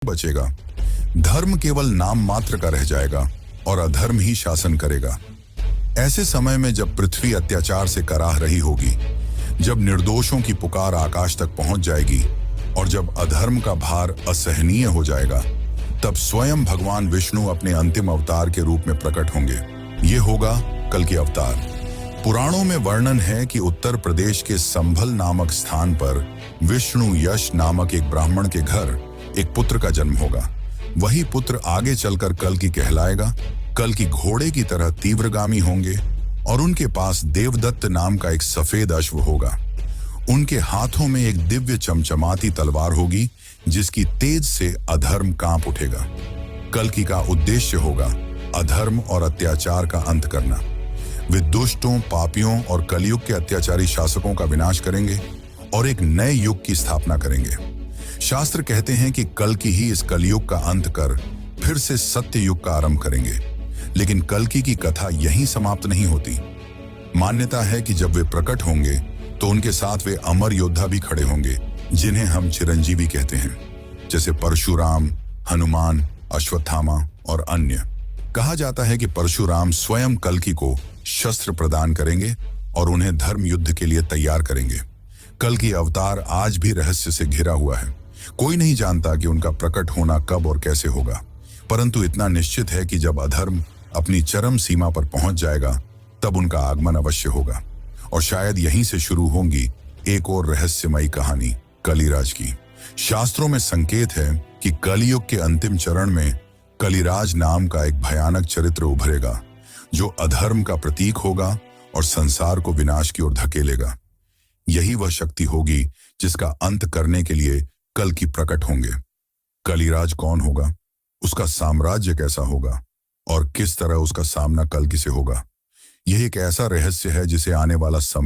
बचेगा। धर्म केवल नाम मात्र का रह जाएगा और अधर्म ही शासन करेगा। ऐसे समय में जब पृथ्वी अत्याचार से कराह रही होगी, जब निर्दोषों की पुकार आकाश तक पहुंच जाएगी और जब अधर्म का भार असहनीय हो जाएगा, तब स्वयं भगवान विष्णु अपने अंतिम अवतार के रूप में प्रकट होंगे। ये होगा कल की अवतार। पुराणों में वर्णन है कि उत्तर प्रदेश के संभल नामक स्थान पर विष्णु यश नामक एक ब्राह्मण के घर एक पुत्र का जन्म होगा। वही पुत्र आगे चलकर कल की कहलाएगा। कल की घोड़े की तरह तीव्रगामी होंगे और उनके पास देवदत्त नाम का एक सफेद अश्व होगा। उनके हाथों में एक दिव्य चमचमाती तलवार होगी जिसकी तेज से अधर्म कांप उठेगा। कल की का उद्देश्य होगा अधर्म और अत्याचार का अंत करना। वे दुष्टों, पापियों और कलयुग के अत्याचारी शासकों का विनाश करेंगे और एक नए युग की स्थापना करेंगे। शास्त्र कहते हैं कि कल की ही इस कलयुग का अंत कर फिर से सत्य युग का आरंभ करेंगे। लेकिन कल्कि की कथा यहीं समाप्त नहीं होती। मान्यता है कि जब वे प्रकट होंगे तो उनके साथ वे अमर योद्धा भी खड़े होंगे जिन्हें हम चिरंजीवी कहते हैं, जैसे परशुराम, हनुमान, अश्वत्थामा और अन्य। कहा जाता है कि परशुराम स्वयं कल्कि को शस्त्र प्रदान करेंगे और उन्हें धर्म युद्ध के लिए तैयार करेंगे। कल की अवतार आज भी रहस्य से घिरा हुआ है। कोई नहीं जानता कि उनका प्रकट होना कब और कैसे होगा, परंतु इतना निश्चित है कि जब अधर्म अपनी चरम सीमा पर पहुंच जाएगा तब उनका आगमन अवश्य होगा। और शायद यहीं से शुरू होगी एक और रहस्यमयी कहानी, कलिराज की। शास्त्रों में संकेत है कि कलियुग के अंतिम चरण में कलिराज नाम का एक भयानक चरित्र उभरेगा जो अधर्म का प्रतीक होगा और संसार को विनाश की ओर धकेलेगा। यही वह शक्ति होगी जिसका अंत करने के लिए कल की प्रकट होंगे। कलिराज कौन होगा, उसका साम्राज्य कैसा होगा और किस तरह उसका सामना कल्कि से होगा, यह एक ऐसा रहस्य है जिसे आने वाला समय